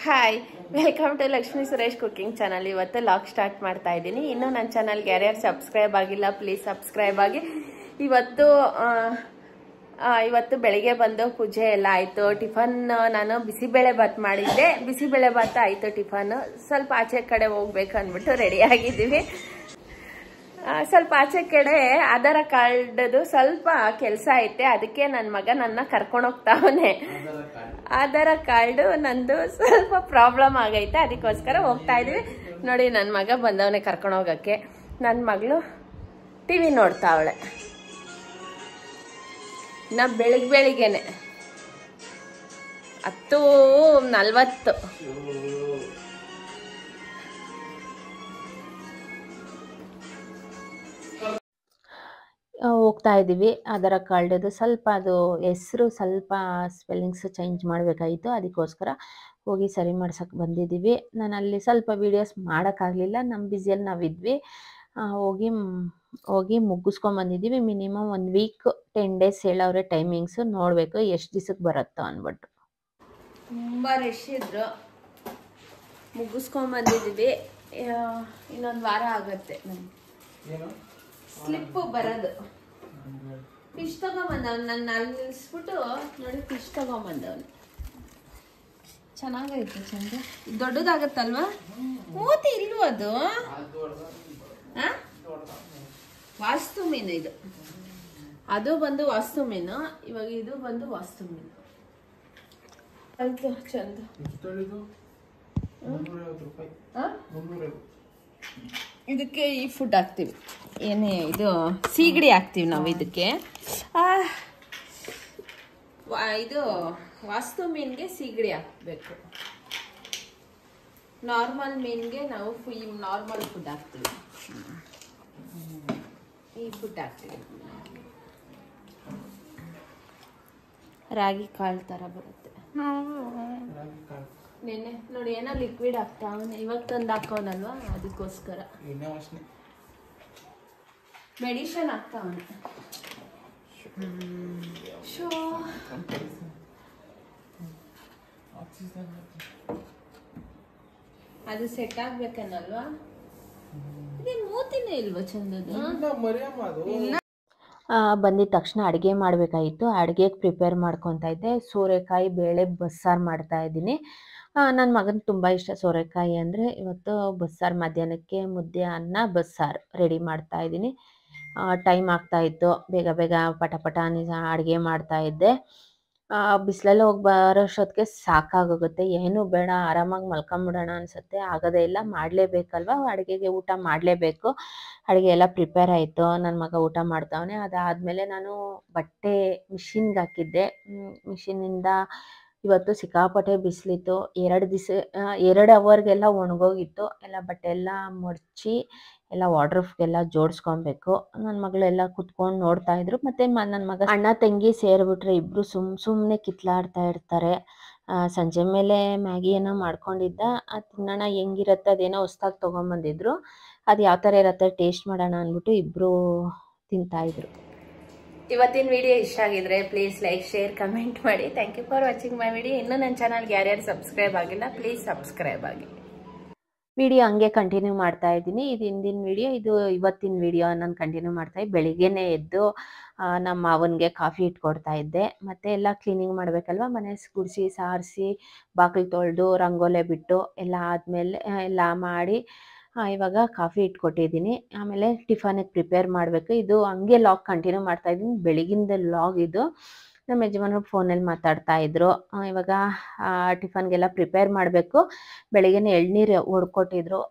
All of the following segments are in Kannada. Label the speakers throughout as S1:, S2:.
S1: Hi, welcome to Lakshmi Suresh cooking channel. ಇವತ್ತು ಲಾಗ್ ಸ್ಟಾರ್ಟ್ ಮಾಡ್ತಾ ಇದ್ದೀನಿ. ಇನ್ನೂ ನನ್ನ ಚಾನಲ್ಗೆ ಯಾರ್ಯಾರು ಸಬ್ಸ್ಕ್ರೈಬ್ ಆಗಿಲ್ಲ ಪ್ಲೀಸ್ ಸಬ್ಸ್ಕ್ರೈಬ್ ಆಗಿ. ಇವತ್ತು ಬೆಳಿಗ್ಗೆ ಬಂದು ಪೂಜೆ ಎಲ್ಲ ಆಯಿತು. ಟಿಫನ್ ನಾನು ಬಿಸಿಬೇಳೆ ಬಾತ್ ಮಾಡಿದ್ದೆ. ಬಿಸಿಬೇಳೆ ಬಾತ್ ಆಯಿತು ಟಿಫನ್. ಸ್ವಲ್ಪ ಆಚೆ ಕಡೆ ಹೋಗ್ಬೇಕು ಅಂದ್ಬಿಟ್ಟು ರೆಡಿ ಆಗಿದ್ದೀವಿ. ಸ್ವಲ್ಪ ಆಚೆ ಕಡೆ ಆಧಾರ ಕಾರ್ಡ್ದು ಸ್ವಲ್ಪ ಕೆಲಸ ಐತೆ, ಅದಕ್ಕೆ ನನ್ನ ಮಗ ನನ್ನ ಕರ್ಕೊಂಡು ಹೋಗ್ತಾವನೆ. ಆಧಾರ ಕಾರ್ಡು ನಂದು ಸ್ವಲ್ಪ ಪ್ರಾಬ್ಲಮ್ ಆಗೈತೆ, ಅದಕ್ಕೋಸ್ಕರ ಹೋಗ್ತಾ ಇದೀವಿ. ನೋಡಿ, ನನ್ನ ಮಗ ಬಂದವನೇ ಕರ್ಕೊಂಡು ಹೋಗಕ್ಕೆ. ನನ್ನ ಮಗಳು ಟಿವಿ ನೋಡ್ತಾವಳೆ. ನಾ ಬೆಳಿಗ್ಗೆನೆ 10:40 ಹೋಗ್ತಾ ಇದ್ದೀವಿ. ಆಧಾರ ಕಾರ್ಡದು ಸ್ವಲ್ಪ ಅದು ಹೆಸರು ಸ್ವಲ್ಪ ಸ್ಪೆಲ್ಲಿಂಗ್ಸ್ ಚೇಂಜ್ ಮಾಡಬೇಕಾಗಿತ್ತು, ಅದಕ್ಕೋಸ್ಕರ ಹೋಗಿ ಸರಿ ಮಾಡ್ಸಕ್ಕೆ ಬಂದಿದ್ದೀವಿ. ನಾನು ಅಲ್ಲಿ ಸ್ವಲ್ಪ ವೀಡಿಯೋಸ್ ಮಾಡೋಕ್ಕಾಗಲಿಲ್ಲ, ನಮ್ಮ ಬ್ಯುಸಿಯಲ್ಲಿ ನಾವಿದ್ವಿ. ಹೋಗಿ ಮುಗಿಸ್ಕೊಂಬಂದಿದ್ದೀವಿ. ಮಿನಿಮಮ್ 1 ವೀಕ್ 10 ಡೇಸ್ ಹೇಳವ್ರೆ ಟೈಮಿಂಗ್ಸು. ನೋಡಬೇಕು ಎಷ್ಟು ದಿವಸಕ್ಕೆ ಬರುತ್ತೋ ಅಂದ್ಬಿಟ್ಟು. ತುಂಬ ರಶ್ ಇದ್ರು, ಮುಗಿಸ್ಕೊಂಬಂದಿದ್ದೀವಿ. ಇನ್ನೊಂದು ವಾರ ಆಗುತ್ತೆ ನಮ್ಗೆ ಸ್ಲಿಪ್ಪು ಬರೋದು. ಫಿಶ್ ತಗೊಂಬಂದವ್ನು, ನನ್ನ ಅಲ್ಲಿ ನಿಲ್ಲಿಸ್ಬಿಟ್ಟು ನೋಡಿ ಫಿಶ್ ತಗೊಂಬಂದವ್ನು. ಚೆನ್ನಾಗೈತೆ, ಚಂದ ದೊಡ್ಡದಾಗತ್ತಲ್ವಾ? ಮೂತಿ ಇಲ್ವ ಅದು? ವಾಸ್ತು ಮೀನು ಇದು. ಅದು ಬಂದು ವಾಸ್ತು ಮೀನು, ಇವಾಗ ಇದು ಬಂದು ವಾಸ್ತು ಮೀನು. ಚಂದ. ಇದಕ್ಕೆ ಈ ಫುಡ್ ಹಾಕ್ತೀವಿ, ಏನೇ ಇದು ಸೀಗಡಿ ಹಾಕ್ತೀವಿ ನಾವು ಇದಕ್ಕೆ. ಇದು ವಾಸ್ತು ಮೀನಿಗೆ ಸೀಗಡಿ ಹಾಕಬೇಕು. ನಾರ್ಮಲ್ ಮೀನಿಗೆ ನಾವು ನಾರ್ಮಲ್ ಫುಡ್ ಹಾಕ್ತೀವಿ. ಈ ಫುಡ್ ಹಾಕ್ತೀವಿ. ರಾಗಿ ಕಾಳು ಥರ ಬರುತ್ತೆ. ನೆನ್ನೆ ನೋಡಿ ಏನೋ ಲಿಕ್ವಿಡ್ ಹಾಕ್ತಾವನೆ, ಇವಾಗ ತಂದು ಹಾಕೋನಲ್ವಾ, ಅದಕ್ಕೋಸ್ಕರ ಮೆಡಿಷನ್ ಹಾಕ್ತಾವನೆ. ಅದು ಸೆಟ್ ಆಗ್ಬೇಕನ್ನಲ್ವಾ? ಇದೇ ಮೂತಿನೇ ಇಲ್ವಾ ಚಂದದು? ಬಂದಿದ ತಕ್ಷಣ ಅಡುಗೆ ಮಾಡಬೇಕಾಗಿತ್ತು. ಅಡುಗೆಗೆ ಪ್ರಿಪೇರ್ ಮಾಡ್ಕೊತಾ ಇದ್ದೆ. ಸೋರೆಕಾಯಿ ಬೇಳೆ ಬಸ್ಸಾರು ಮಾಡ್ತಾ ಇದ್ದೀನಿ. ನನ್ನ ಮಗನಿಗೆ ತುಂಬ ಇಷ್ಟ ಸೋರೆಕಾಯಿ ಅಂದರೆ. ಇವತ್ತು ಬಸ್ಸಾರು, ಮಧ್ಯಾಹ್ನಕ್ಕೆ ಮುದ್ದೆ, ಅನ್ನ, ಬಸ್ಸಾರು ರೆಡಿ ಮಾಡ್ತಾ ಇದ್ದೀನಿ. ಟೈಮ್ ಆಗ್ತಾಯಿತ್ತು, ಬೇಗ ಬೇಗ ಪಟ ಅಡುಗೆ ಮಾಡ್ತಾಯಿದ್ದೆ. ಬಿಸಿಲಲ್ಲಿ ಹೋಗಿ ಬರೋಷ್ಟೊತ್ತಿಗೆ ಸಾಕಾಗೋಗುತ್ತೆ. ಏನೂ ಬೇಡ, ಆರಾಮಾಗಿ ಮಲ್ಕೊಂಬಿಡೋಣ ಅನಿಸುತ್ತೆ. ಆಗೋದೇ ಇಲ್ಲ, ಮಾಡಲೇಬೇಕಲ್ವ, ಅಡುಗೆಗೆ ಊಟ ಮಾಡಲೇಬೇಕು. ಅಡುಗೆ ಎಲ್ಲ ಪ್ರಿಪೇರ್ ಆಯಿತು. ನನ್ನ ಮಗ ಊಟ ಮಾಡ್ತಾವನೆ. ಅದಾದಮೇಲೆ ನಾನು ಬಟ್ಟೆ ಮಿಷಿನ್ಗೆ ಹಾಕಿದ್ದೆ. ಮಿಷಿನಿಂದ ಇವತ್ತು ಸಿಕ್ಕಾಪಟ್ಟೆ ಬಿಸಿಲಿತ್ತು. 2 ಅವರ್ಗೆಲ್ಲ ಒಣಗೋಗಿತ್ತು. ಎಲ್ಲ ಬಟ್ಟೆ ಎಲ್ಲ ಮಡಚಿ ಎಲ್ಲ ವಾರ್ಡ್ರೋಬ್ಗೆಲ್ಲ ಜೋಡಿಸ್ಕೊಬೇಕು. ನನ್ನ ಮಗಳೆಲ್ಲ ಕುತ್ಕೊಂಡು ನೋಡ್ತಾ ಇದ್ರು. ಮತ್ತು ನನ್ನ ಮಗ ಅಣ್ಣ ತಂಗಿ ಸೇರಿಬಿಟ್ರೆ ಇಬ್ಬರು ಸುಮ್ಮನೆ ಕಿತ್ಲಾಡ್ತಾ ಇರ್ತಾರೆ. ಸಂಜೆ ಮೇಲೆ ಮ್ಯಾಗಿ ಏನೋ ಮಾಡ್ಕೊಂಡಿದ್ದ, ಅದು ತಿನ್ನೋಣ ಹೆಂಗಿರುತ್ತೆ, ಅದೇನೋ ಹೊಸ್ದಾಗಿ ತೊಗೊಂಬಂದಿದ್ರು. ಅದು ಯಾವ ಥರ ಇರುತ್ತೆ ಟೇಸ್ಟ್ ಮಾಡೋಣ ಅಂದ್ಬಿಟ್ಟು ಇಬ್ಬರು ತಿಂತಾಯಿದ್ರು. ಇವತ್ತಿನ ವಿಡಿಯೋ ಇಷ್ಟ ಆಗಿದ್ರೆ ಪ್ಲೀಸ್ ಲೈಕ್, ಶೇರ್, ಕಮೆಂಟ್ ಮಾಡಿ. Thank you for watching my video. ಇನ್ನೂ ನನ್ನ ಚಾನಲ್ಗೆ ಯಾರ್ಯಾರು ಸಬ್ಸ್ಕ್ರೈಬ್ ಆಗಿಲ್ಲ ಪ್ಲೀಸ್ ಸಬ್ಸ್ಕ್ರೈಬ್ ಆಗಿ. ವಿಡಿಯೋ ಹಂಗೆ ಕಂಟಿನ್ಯೂ ಮಾಡ್ತಾ ಇದ್ದೀನಿ. ಇದು ಹಿಂದಿನ ವಿಡಿಯೋ, ಇದು ಇವತ್ತಿನ ವಿಡಿಯೋ ನಾನು ಕಂಟಿನ್ಯೂ ಮಾಡ್ತಾ ಇದ್ದೆ. ಬೆಳಿಗ್ಗೆನೇ ಎದ್ದು ನಮ್ಮ ಮಾವನಿಗೆ ಕಾಫಿ ಇಟ್ಕೊಡ್ತಾ ಇದ್ದೆ. ಮತ್ತು ಎಲ್ಲ ಕ್ಲೀನಿಂಗ್ ಮಾಡಬೇಕಲ್ವ, ಮನೆ ಗುಡಿಸಿ ಸಾರಿಸಿ ಬಾಗಿಲು ತೊಳೆದು ರಂಗೋಲೆ ಬಿಟ್ಟು ಎಲ್ಲ ಆದಮೇಲೆ ಎಲ್ಲ ಮಾಡಿ ಇವಾಗ ಕಾಫಿ ಇಟ್ಕೊಟ್ಟಿದ್ದೀನಿ. ಆಮೇಲೆ ಟಿಫನಿಗೆ ಪ್ರಿಪೇರ್ ಮಾಡಬೇಕು. ಇದು ಹಂಗೆ ಲಾಗ್ ಕಂಟಿನ್ಯೂ ಮಾಡ್ತಾ ಇದ್ದೀನಿ. ಬೆಳಗಿಂದ ಲಾಗ್ ಇದು. ನಮ್ಮ ಯಜಮಾನರು ಫೋನಲ್ಲಿ ಮಾತಾಡ್ತಾ ಇದ್ರು. ಇವಾಗ ಟಿಫನ್ಗೆಲ್ಲ ಪ್ರಿಪೇರ್ ಮಾಡಬೇಕು. ಬೆಳಿಗ್ಗೆನೇ ಎಳ್ನೀರು ಹೊಡ್ಕೊಟ್ಟಿದ್ರು.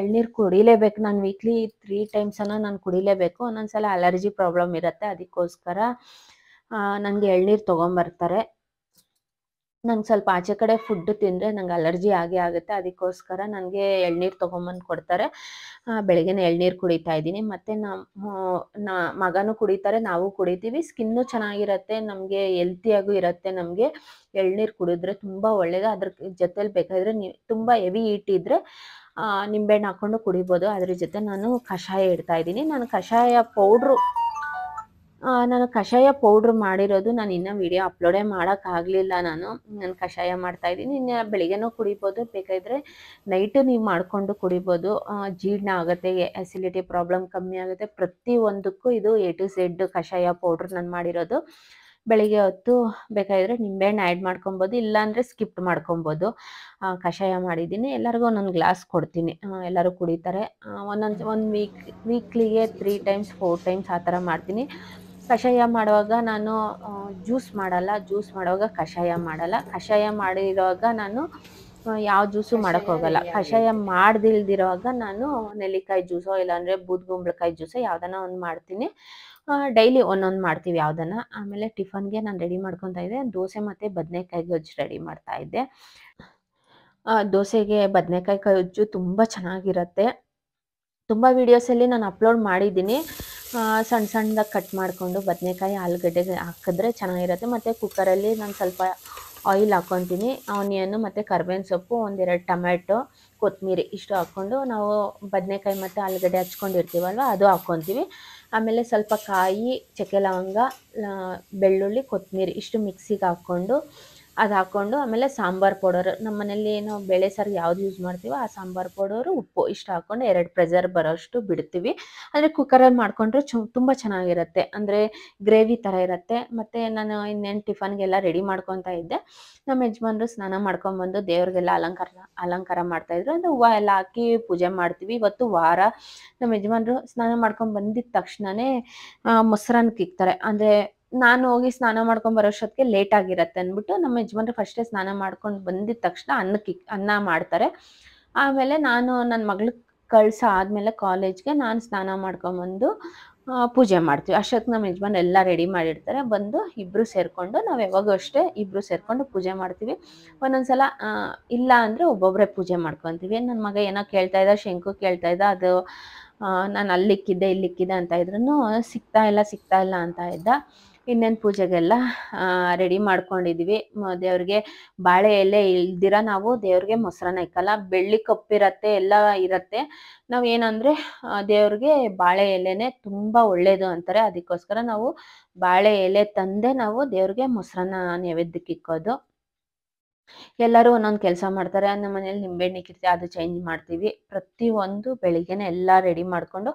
S1: ಎಳ್ನೀರು ಕುಡಿಲೇಬೇಕು. ನಾನು ವೀಕ್ಲಿ 3 ಟೈಮ್ಸನ್ನು ನಾನು ಕುಡಿಲೇಬೇಕು. ಒಂದೊಂದ್ಸಲ ಅಲರ್ಜಿ ಪ್ರಾಬ್ಲಮ್ ಇರುತ್ತೆ, ಅದಕ್ಕೋಸ್ಕರ ನನಗೆ ಎಳ್ನೀರು ತೊಗೊಂಬರ್ತಾರೆ. ನಂಗೆ ಸ್ವಲ್ಪ ಆಚೆ ಕಡೆ ಫುಡ್ ತಿಂದರೆ ನಂಗೆ ಅಲರ್ಜಿ ಆಗೇ ಆಗುತ್ತೆ, ಅದಕ್ಕೋಸ್ಕರ ನನಗೆ ಎಳ್ನೀರು ತೊಗೊಂಬಂದು ಕೊಡ್ತಾರೆ. ಬೆಳಗ್ಗೆನೇ ಎಳ್ನೀರು ಕುಡಿತಾ ಇದ್ದೀನಿ. ಮತ್ತು ನಮ್ಮ ಮಗನೂ ಕುಡಿತಾರೆ, ನಾವು ಕುಡಿತೀವಿ. ಸ್ಕಿನ್ನು ಚೆನ್ನಾಗಿರುತ್ತೆ, ನಮಗೆ ಹೆಲ್ತಿಯಾಗೂ ಇರುತ್ತೆ. ನಮಗೆ ಎಳ್ನೀರು ಕುಡಿದ್ರೆ ತುಂಬ ಒಳ್ಳೆಯದು. ಅದ್ರ ಜೊತೆಲಿ ಬೇಕಾದರೆ ತುಂಬ ಹೆವಿ ಹೀಟ್ ಇದ್ದರೆ ನಿಂಬೆಹಣ್ಣು ಹಾಕ್ಕೊಂಡು ಕುಡಿಬೋದು. ಅದ್ರ ಜೊತೆ ನಾನು ಕಷಾಯ ಇಡ್ತಾ ಇದ್ದೀನಿ. ನಾನು ಕಷಾಯ ಪೌಡ್ರು ನಾನು ಕಷಾಯ ಪೌಡ್ರ್ ಮಾಡಿರೋದು ನಾನು ಇನ್ನೂ ವಿಡಿಯೋ ಅಪ್ಲೋಡೇ ಮಾಡೋಕ್ಕಾಗಲಿಲ್ಲ ನಾನು ಕಷಾಯ ಮಾಡ್ತಾಯಿದ್ದೀನಿ. ಇನ್ನು ಬೆಳಿಗ್ಗೆನೂ ಕುಡಿಬೋದು, ಬೇಕಾದರೆ ನೈಟು ನೀವು ಮಾಡಿಕೊಂಡು ಕುಡಿಬೋದು. ಜೀರ್ಣ ಆಗುತ್ತೆ, ಆ್ಯಸಿಡಿಟಿ ಪ್ರಾಬ್ಲಮ್ ಕಮ್ಮಿ ಆಗುತ್ತೆ. ಪ್ರತಿಯೊಂದಕ್ಕೂ ಇದು ಎ ಟು ಝೆಡ್ ಕಷಾಯ ಪೌಡ್ರ್ ನಾನು ಮಾಡಿರೋದು. ಬೆಳಿಗ್ಗೆ ಹೊತ್ತು ಬೇಕಾದರೆ ನಿಂಬೆಹಣ್ಣು ಆ್ಯಡ್ ಮಾಡ್ಕೊಬೋದು, ಇಲ್ಲಾಂದರೆ ಸ್ಕಿಪ್ ಮಾಡ್ಕೊಬೋದು. ಕಷಾಯ ಮಾಡಿದ್ದೀನಿ, ಎಲ್ಲರಿಗೂ ಒಂದೊಂದು ಗ್ಲಾಸ್ ಕೊಡ್ತೀನಿ, ಎಲ್ಲರೂ ಕುಡಿತಾರೆ. ಒಂದು ವೀಕ್ಲಿಗೆ 3 ಟೈಮ್ಸ್ 4 ಟೈಮ್ಸ್ ಆ ಥರ ಮಾಡ್ತೀನಿ. ಕಷಾಯ ಮಾಡುವಾಗ ನಾನು ಜ್ಯೂಸ್ ಮಾಡಲ್ಲ, ಜ್ಯೂಸ್ ಮಾಡುವಾಗ ಕಷಾಯ ಮಾಡಲ್ಲ. ಕಷಾಯ ಮಾಡಿರುವಾಗ ನಾನು ಯಾವ ಜ್ಯೂಸು ಮಾಡೋಕ್ಕೋಗಲ್ಲ. ಕಷಾಯ ಮಾಡ್ದಿಲ್ದಿರೋವಾಗ ನಾನು ನೆಲ್ಲಿಕಾಯಿ ಜ್ಯೂಸೋ ಇಲ್ಲಾಂದರೆ ಬೂದುಗುಂಬಳಕಾಯಿ ಜ್ಯೂಸೋ ಯಾವುದನ್ನ ಒಂದು ಮಾಡ್ತೀನಿ. ಡೈಲಿ ಒಂದೊಂದು ಮಾಡ್ತೀವಿ ಯಾವುದನ್ನ. ಆಮೇಲೆ ಟಿಫನ್ಗೆ ನಾನು ರೆಡಿ ಮಾಡ್ಕೊತಾ ಇದ್ದೆ, ದೋಸೆ ಮತ್ತು ಬದನೇಕಾಯಿ ಗೊಜ್ಜು ರೆಡಿ ಮಾಡ್ತಾ ಇದ್ದೆ. ದೋಸೆಗೆ ಬದನೇಕಾಯಿ ಗೊಜ್ಜು ತುಂಬ ಚೆನ್ನಾಗಿರುತ್ತೆ. ತುಂಬ ವೀಡಿಯೋಸಲ್ಲಿ ನಾನು ಅಪ್ಲೋಡ್ ಮಾಡಿದ್ದೀನಿ. ಸಣ್ಣ ಸಣ್ಣದಾಗಿ ಕಟ್ ಮಾಡಿಕೊಂಡು ಬದನೇಕಾಯಿ ಆಲೂಗಡ್ಡೆಗೆ ಹಾಕಿದ್ರೆ ಚೆನ್ನಾಗಿರುತ್ತೆ. ಮತ್ತು ಕುಕ್ಕರಲ್ಲಿ ನಾನು ಸ್ವಲ್ಪ ಆಯಿಲ್ ಹಾಕ್ಕೊತೀನಿ, ಆನಿಯನ್ನು ಮತ್ತು ಕರ್ಬೇವಿನ ಸೊಪ್ಪು, 1-2 ಟೊಮ್ಯಾಟೊ, ಕೊತ್ತಂಬರಿ ಇಷ್ಟು ಹಾಕ್ಕೊಂಡು ನಾವು ಬದನೇಕಾಯಿ ಮತ್ತು ಆಲೂಗಡ್ಡೆ ಹಚ್ಕೊಂಡಿರ್ತೀವಲ್ವ ಅದು ಹಾಕ್ಕೊತೀವಿ. ಆಮೇಲೆ ಸ್ವಲ್ಪ ಕಾಯಿ, ಚಕ್ಕೆ ಲವಂಗ, ಬೆಳ್ಳುಳ್ಳಿ, ಕೊತ್ತಂಬರಿ ಇಷ್ಟು ಮಿಕ್ಸಿಗೆ ಹಾಕ್ಕೊಂಡು ಅದು ಹಾಕ್ಕೊಂಡು ಆಮೇಲೆ ಸಾಂಬಾರು ಪೌಡರ್ ನಮ್ಮ ಮನೇಲಿ ನಾವು ಬೇಳೆ ಸಾರು ಯಾವ್ದು ಯೂಸ್ ಮಾಡ್ತೀವೋ ಆ ಸಾಂಬಾರು ಪೌಡರು, ಉಪ್ಪು ಇಷ್ಟು ಹಾಕ್ಕೊಂಡು 2 ಪ್ರೆಷರ್ ಬರೋಷ್ಟು ಬಿಡ್ತೀವಿ. ಅಂದರೆ ಕುಕ್ಕರಲ್ಲಿ ಮಾಡಿಕೊಂಡ್ರೆ ತುಂಬ ಚೆನ್ನಾಗಿರುತ್ತೆ, ಅಂದರೆ ಗ್ರೇವಿ ಥರ ಇರುತ್ತೆ. ಮತ್ತು ನಾನು ಇನ್ನೇನು ಟಿಫನ್ಗೆಲ್ಲ ರೆಡಿ ಮಾಡ್ಕೊತಾ ಇದ್ದೆ. ನಮ್ಮ ಯಜಮಾನ್ರು ಸ್ನಾನ ಮಾಡ್ಕೊಂಬಂದು ದೇವ್ರಿಗೆಲ್ಲ ಅಲಂಕಾರ ಮಾಡ್ತಾಯಿದ್ರು. ಅಂದರೆ ಹೂವು ಎಲ್ಲ ಹಾಕಿ ಪೂಜೆ ಮಾಡ್ತೀವಿ. ಇವತ್ತು ವಾರ. ನಮ್ಮ ಯಜಮಾನ್ರು ಸ್ನಾನ ಮಾಡ್ಕೊಂಡು ಬಂದಿದ್ದ ತಕ್ಷಣವೇ ಮೊಸರನ್ನ ಇಕ್ತಾರೆ. ಅಂದರೆ ನಾನು ಹೋಗಿ ಸ್ನಾನ ಮಾಡ್ಕೊಂಡು ಬರೋಷ್ಟೊತ್ತಿಗೆ ಲೇಟ್ ಆಗಿರತ್ತೆ ಅಂದ್ಬಿಟ್ಟು ನಮ್ಮ ಯಜಮಾನ್ರು ಫಸ್ಟೇ ಸ್ನಾನ ಮಾಡ್ಕೊಂಡು ಬಂದಿದ್ದ ತಕ್ಷಣ ಅನ್ನ ಮಾಡ್ತಾರೆ. ಆಮೇಲೆ ನಾನು ನನ್ನ ಮಗಳಿಗೆ ಆದಮೇಲೆ ಕಾಲೇಜ್ಗೆ ನಾನು ಸ್ನಾನ ಮಾಡ್ಕೊಂಬಂದು ಪೂಜೆ ಮಾಡ್ತೀವಿ. ಅಷ್ಟೊತ್ತಿಗೆ ನಮ್ಮ ಯಜಮಾನ್ರು ಎಲ್ಲ ರೆಡಿ ಮಾಡಿರ್ತಾರೆ. ಬಂದು ಇಬ್ಬರು ಸೇರಿಕೊಂಡು, ನಾವು ಯಾವಾಗೂ ಅಷ್ಟೇ ಇಬ್ಬರು ಸೇರಿಕೊಂಡು ಪೂಜೆ ಮಾಡ್ತೀವಿ. ಒಂದೊಂದು ಸಲ ಇಲ್ಲ ಅಂದರೆ ಒಬ್ಬೊಬ್ಬರೇ ಪೂಜೆ ಮಾಡ್ಕೊತೀವಿ. ನನ್ನ ಮಗ ಏನೋ ಕೇಳ್ತಾ ಇದ್ದ, ಶಂಕು ಕೇಳ್ತಾ ಇದ್ದ, ಅದು ನಾನು ಅಲ್ಲಿಕ್ಕಿದ್ದೆ ಇಲ್ಲಿಕ್ಕಿದ್ದೆ ಅಂತ ಇದ್ರೂ ಸಿಗ್ತಾ ಇಲ್ಲ ಅಂತ ಇದ್ದ. ಇನ್ನೇನು ಪೂಜೆಗೆಲ್ಲ ರೆಡಿ ಮಾಡ್ಕೊಂಡಿದ್ದೀವಿ. ದೇವ್ರಿಗೆ ಬಾಳೆ ಎಲೆ ಇಲ್ದಿರ ನಾವು ದೇವ್ರಿಗೆ ಮೊಸರನ್ನ ಇಕ್ಕಲ್ಲ. ಬೆಳ್ಳಿ ಕಪ್ಪಿರತ್ತೆ, ಎಲ್ಲ ಇರುತ್ತೆ. ನಾವು ಏನಂದರೆ ದೇವ್ರಿಗೆ ಬಾಳೆ ಎಲೆನೇ ತುಂಬ ಒಳ್ಳೆಯದು ಅಂತಾರೆ. ಅದಕ್ಕೋಸ್ಕರ ನಾವು ಬಾಳೆ ಎಲೆ ತಂದೆ ನಾವು ದೇವ್ರಿಗೆ ಮೊಸರನ್ನ ನೈವೇದ್ಯಕ್ಕೆ ಇಕ್ಕೋದು. ಎಲ್ಲರೂ ಒಂದೊಂದು ಕೆಲಸ ಮಾಡ್ತಾರೆ. ನಮ್ಮ ಮನೇಲಿ ನಿಂಬೆಹಣ್ಣು ಇಕ್ಕಿರ್ತೀವಿ, ಅದು ಚೇಂಜ್ ಮಾಡ್ತೀವಿ. ಪ್ರತಿಯೊಂದು ಬೆಳಿಗ್ಗೆನೇ ಎಲ್ಲ ರೆಡಿ ಮಾಡಿಕೊಂಡು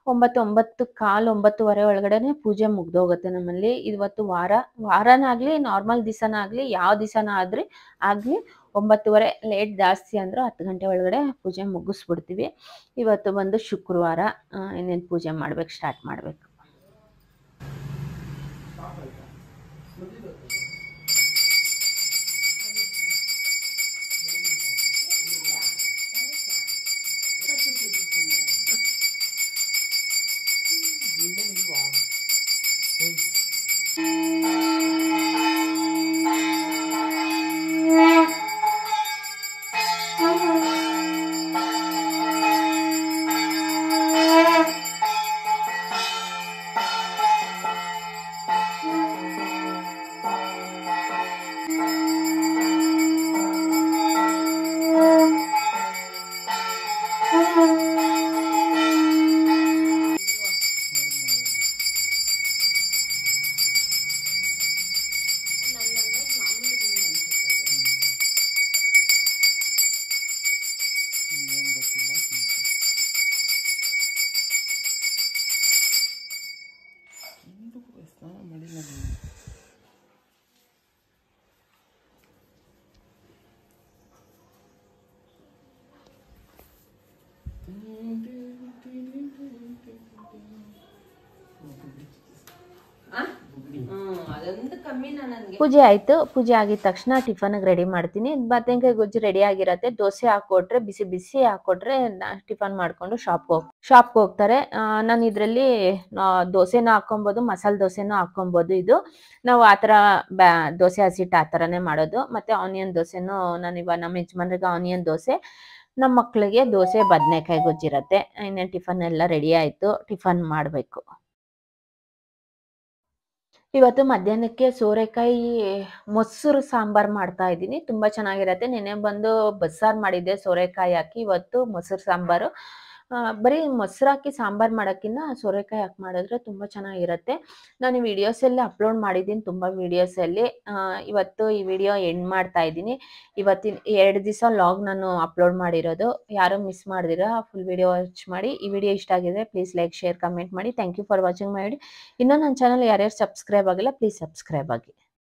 S1: 9:15 9:30 ಒಳಗಡೆ ಪೂಜೆ ಮುಗ್ದೋಗುತ್ತೆ ನಮ್ಮಲ್ಲಿ. ಇವತ್ತು ವಾರನಾಗಲಿ ನಾರ್ಮಲ್ ದಿವಸನಾಗಲಿ ಯಾವ ದಿವಸನ ಆಗಲಿ 9:30, ಲೇಟ್ ಜಾಸ್ತಿ ಅಂದರೂ 10 ಗಂಟೆ ಒಳಗಡೆ ಪೂಜೆ ಮುಗಿಸ್ಬಿಡ್ತೀವಿ. ಇವತ್ತು ಬಂದು ಶುಕ್ರವಾರ, ಇನ್ನೇನು ಪೂಜೆ ಸ್ಟಾರ್ಟ್ ಮಾಡಬೇಕು. ಪೂಜೆ ಆಯಿತು. ಪೂಜೆ ಆಗಿದ ತಕ್ಷಣ ಟಿಫನ್ಗೆ ರೆಡಿ ಮಾಡ್ತೀನಿ. ಬದನೆಕಾಯಿ ಗೊಜ್ಜು ರೆಡಿ ಆಗಿರತ್ತೆ. ದೋಸೆ ಹಾಕ್ಕೊಟ್ರೆ, ಬಿಸಿ ಬಿಸಿ ಹಾಕ್ಕೊಟ್ರೆ ಟಿಫನ್ ಮಾಡಿಕೊಂಡು ಶಾಪ್ಗೆ ಹೋಗ್ತಾರೆ. ನಾನು ಇದರಲ್ಲಿ ದೋಸೆನೂ ಹಾಕ್ಕೊಬೋದು, ಮಸಾಲೆ ದೋಸೆನೂ ಹಾಕ್ಕೊಬೋದು. ಇದು ನಾವು ಆ ಥರ ದೋಸೆ ಹಸಿಟ್ಟು ಆ ಥರನೇ ಮಾಡೋದು. ಮತ್ತು ಆನಿಯನ್ ದೋಸೆನೂ ನಾನಿವಾಗ ನಮ್ಮ ಯಜಮಾನ್ರಿಗೆ ಆನಿಯನ್ ದೋಸೆ, ನಮ್ಮ ಮಕ್ಕಳಿಗೆ ದೋಸೆ ಬದನೆಕಾಯಿ ಗೊಜ್ಜಿರತ್ತೆ. ಇನ್ನೇನು ಟಿಫನ್ ಎಲ್ಲ ರೆಡಿ ಆಯಿತು, ಟಿಫನ್ ಮಾಡಬೇಕು. ಇವತ್ತು ಮಧ್ಯಾಹ್ನಕ್ಕೆ ಸೋರೆಕಾಯಿ ಮೊಸರು ಸಾಂಬಾರು ಮಾಡ್ತಾ ಇದ್ದೀನಿ. ತುಂಬ ಚೆನ್ನಾಗಿರತ್ತೆ. ನೆನ್ನೆ ಬಂದು ಬಸ್ಸಾರು ಮಾಡಿದ್ದೆ ಸೋರೆಕಾಯಿ ಹಾಕಿ. ಇವತ್ತು ಮೊಸರು ಸಾಂಬಾರು. ಬರೀ ಮೊಸರು ಹಾಕಿ ಸಾಂಬಾರ್ ಮಾಡೋಕ್ಕಿಂತ ಸೋರೆಕಾಯಿ ಹಾಕಿ ಮಾಡಿದ್ರೆ ತುಂಬ ಚೆನ್ನಾಗಿರುತ್ತೆ. ನಾನು ವಿಡಿಯೋಸೆಲ್ಲ ಅಪ್ಲೋಡ್ ಮಾಡಿದ್ದೀನಿ ತುಂಬ ವಿಡಿಯೋಸಲ್ಲಿ. ಇವತ್ತು ಈ ವಿಡಿಯೋ ಎಂಡ್ ಮಾಡ್ತಾ ಇದ್ದೀನಿ. ಇವತ್ತಿನ 2 ದಿವಸ ವ್ಲಾಗ್ ನಾನು ಅಪ್ಲೋಡ್ ಮಾಡಿರೋದು. ಯಾರು ಮಿಸ್ ಮಾಡ್ದಿರಾ ಫುಲ್ ವಿಡಿಯೋ ವಾಚ್ ಮಾಡಿ. ಈ ವಿಡಿಯೋ ಇಷ್ಟ ಆಗಿದ್ರೆ ಪ್ಲೀಸ್ ಲೈಕ್, ಶೇರ್, ಕಮೆಂಟ್ ಮಾಡಿ. Thank you for watching my video. ಇನ್ನೂ ನನ್ನ ಚಾನಲ್ ಯಾರ್ಯಾರು ಸಬ್ಸ್ಕ್ರೈಬ್ ಆಗಿಲ್ಲ ಪ್ಲೀಸ್ ಸಬ್ಸ್ಕ್ರೈಬ್ ಆಗಿ.